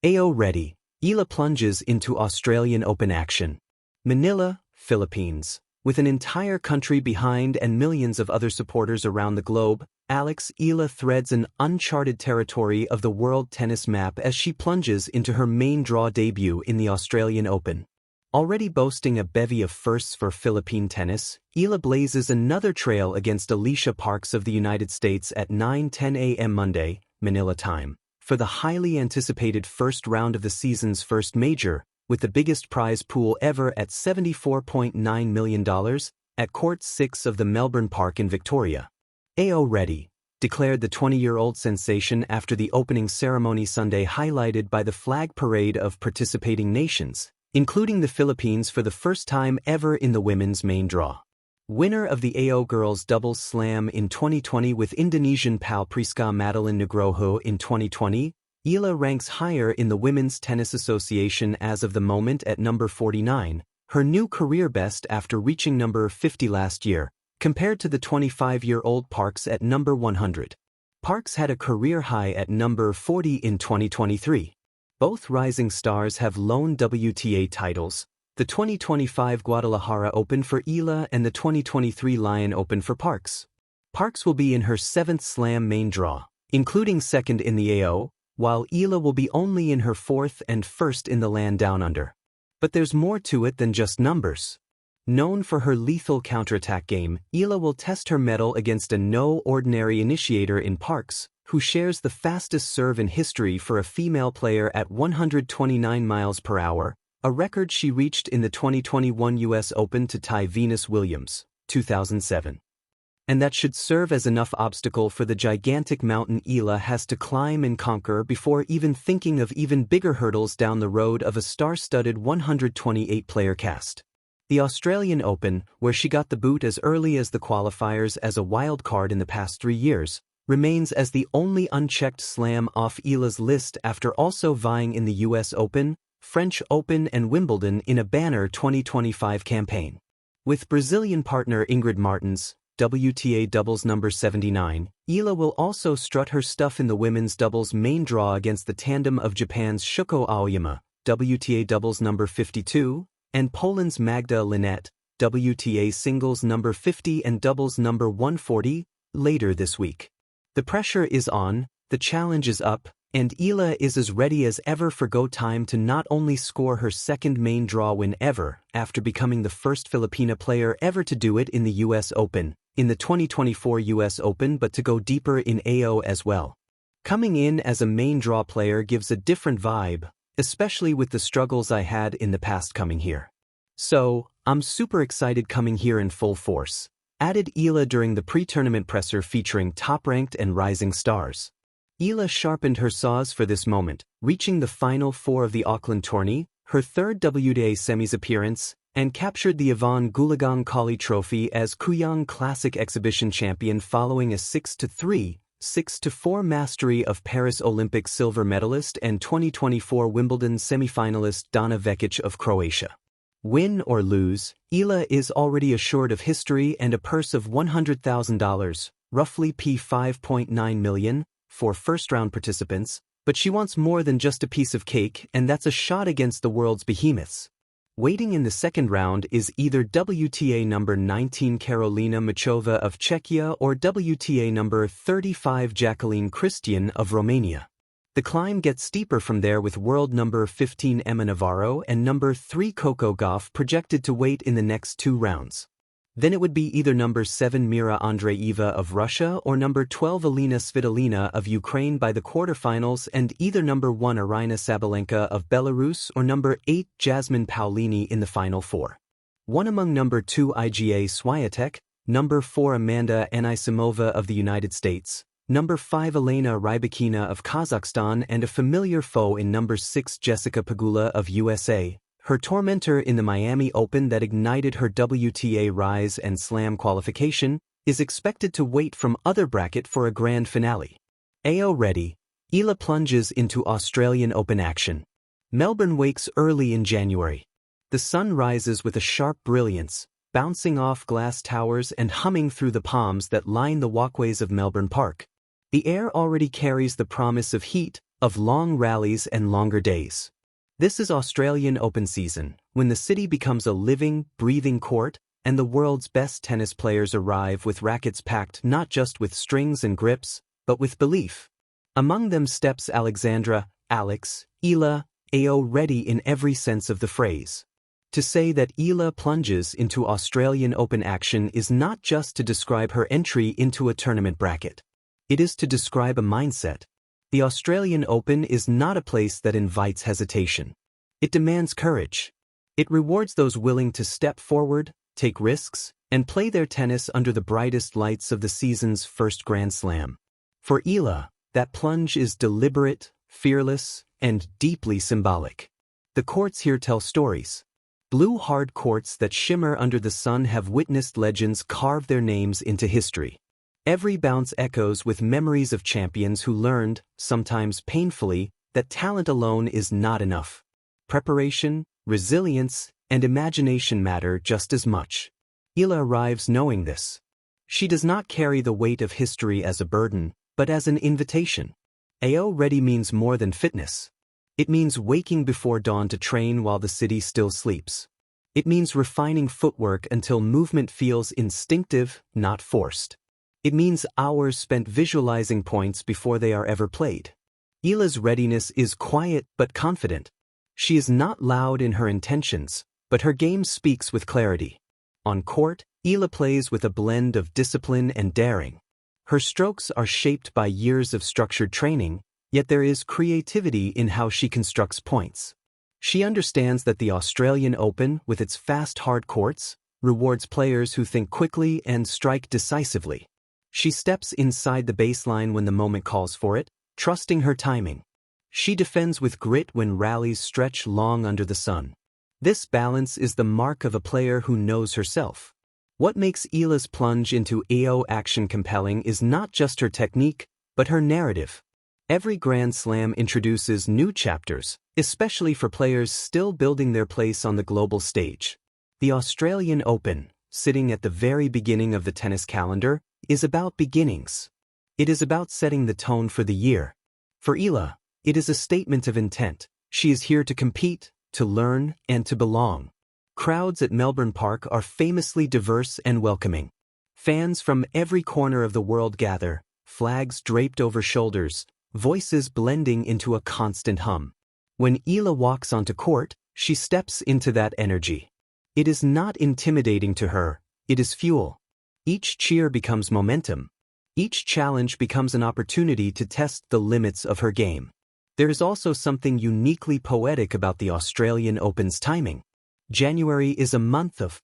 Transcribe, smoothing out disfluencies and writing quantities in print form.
AO ready, Eala plunges into Australian Open action. Manila, Philippines. With an entire country behind and millions of other supporters around the globe, Eala threads an uncharted territory of the world tennis map as she plunges into her main draw debut in the Australian Open. Already boasting a bevy of firsts for Philippine tennis, Eala blazes another trail against Alicia Parks of the United States at 9:10 a.m. Monday, Manila time, for the highly anticipated first round of the season's first major, with the biggest prize pool ever at $74.9 million, at Court 6 of the Melbourne Park in Victoria. AO ready, declared the 20-year-old sensation after the opening ceremony Sunday, highlighted by the flag parade of participating nations, including the Philippines for the first time ever in the women's main draw. Winner of the AO Girls Doubles Slam in 2020 with Indonesian pal Priska Madeline Nugroho in 2020, Eala ranks higher in the Women's Tennis Association as of the moment at number 49, her new career best after reaching number 50 last year, compared to the 25-year-old Parks at number 100. Parks had a career high at number 40 in 2023. Both rising stars have lone WTA titles, the 2025 Guadalajara Open for Eala and the 2023 Lyon Open for Parks. Parks will be in her 7th Slam main draw, including second in the AO, while Eala will be only in her 4th and first in the land down under. But there's more to it than just numbers. Known for her lethal counterattack game, Eala will test her mettle against a no-ordinary initiator in Parks, who shares the fastest serve in history for a female player at 129 miles per hour, a record she reached in the 2021 US Open to tie Venus Williams, 2007. And that should serve as enough obstacle for the gigantic mountain Eala has to climb and conquer before even thinking of even bigger hurdles down the road of a star-studded 128-player cast. The Australian Open, where she got the boot as early as the qualifiers as a wild card in the past 3 years, remains as the only unchecked slam off Eala's list after also vying in the US Open, French Open and Wimbledon in a banner 2025 campaign. With Brazilian partner Ingrid Martins, WTA doubles number 79, Eala will also strut her stuff in the women's doubles main draw against the tandem of Japan's Shuko Aoyama, WTA doubles number 52, and Poland's Magda Linette, WTA singles number 50 and doubles number 140, later this week. The pressure is on, the challenge is up, and Eala is as ready as ever for go time to not only score her second main draw win ever, after becoming the first Filipina player ever to do it in the US Open, in the 2024 US Open, but to go deeper in AO as well. Coming in as a main draw player gives a different vibe, especially with the struggles I had in the past coming here. So, I'm super excited coming here in full force, added Eala during the pre-tournament presser featuring top-ranked and rising stars. Eala sharpened her saws for this moment, reaching the Final Four of the Auckland tourney, her third WTA semis appearance, and captured the Yvonne Goolagong Collie Trophy as Kooyong Classic Exhibition champion following a 6-3, 6-4 mastery of Paris Olympic silver medalist and 2024 Wimbledon semifinalist Dana Vekic of Croatia. Win or lose, Eala is already assured of history and a purse of $100,000, roughly $5.9 million, for first-round participants, but she wants more than just a piece of cake, and that's a shot against the world's behemoths. Waiting in the second round is either WTA number 19 Karolina Muchova of Czechia or WTA number 35 Jacqueline Christian of Romania. The climb gets steeper from there, with world number 15 Emma Navarro and number 3 Coco Gauff projected to wait in the next 2 rounds. Then it would be either number 7 Mira Andreeva of Russia or number 12 Alina Svitolina of Ukraine by the quarterfinals, and either number 1 Aryna Sabalenka of Belarus or number 8 Jasmine Paolini in the final 4. One among number 2 Iga Swiatek, number 4 Amanda Anisimova of the United States, number 5 Elena Rybakina of Kazakhstan, and a familiar foe in number 6 Jessica Pegula of USA, her tormentor in the Miami Open that ignited her WTA rise and slam qualification, is expected to wait from other bracket for a grand finale. AO ready, Eala plunges into Australian Open action. Melbourne wakes early in January. The sun rises with a sharp brilliance, bouncing off glass towers and humming through the palms that line the walkways of Melbourne Park. The air already carries the promise of heat, of long rallies and longer days. This is Australian Open season, when the city becomes a living, breathing court, and the world's best tennis players arrive with rackets packed not just with strings and grips, but with belief. Among them steps Alexandra, Alex, Eala, AO ready in every sense of the phrase. To say that Eala plunges into Australian Open action is not just to describe her entry into a tournament bracket. It is to describe a mindset. The Australian Open is not a place that invites hesitation. It demands courage. It rewards those willing to step forward, take risks, and play their tennis under the brightest lights of the season's first Grand Slam. For Eala, that plunge is deliberate, fearless, and deeply symbolic. The courts here tell stories. Blue hard courts that shimmer under the sun have witnessed legends carve their names into history. Every bounce echoes with memories of champions who learned, sometimes painfully, that talent alone is not enough. Preparation, resilience, and imagination matter just as much. Eala arrives knowing this. She does not carry the weight of history as a burden, but as an invitation. AO ready means more than fitness. It means waking before dawn to train while the city still sleeps. It means refining footwork until movement feels instinctive, not forced. It means hours spent visualizing points before they are ever played. Eala's readiness is quiet but confident. She is not loud in her intentions, but her game speaks with clarity. On court, Eala plays with a blend of discipline and daring. Her strokes are shaped by years of structured training, yet there is creativity in how she constructs points. She understands that the Australian Open, with its fast hard courts, rewards players who think quickly and strike decisively. She steps inside the baseline when the moment calls for it, trusting her timing. She defends with grit when rallies stretch long under the sun. This balance is the mark of a player who knows herself. What makes Eala's plunge into AO action compelling is not just her technique, but her narrative. Every Grand Slam introduces new chapters, especially for players still building their place on the global stage. The Australian Open, sitting at the very beginning of the tennis calendar, is about beginnings. It is about setting the tone for the year. For Eala, it is a statement of intent. She is here to compete, to learn, and to belong. Crowds at Melbourne Park are famously diverse and welcoming. Fans from every corner of the world gather, flags draped over shoulders, voices blending into a constant hum. When Eala walks onto court, she steps into that energy. It is not intimidating to her, it is fuel. Each cheer becomes momentum. Each challenge becomes an opportunity to test the limits of her game. There is also something uniquely poetic about the Australian Open's timing. January is a month of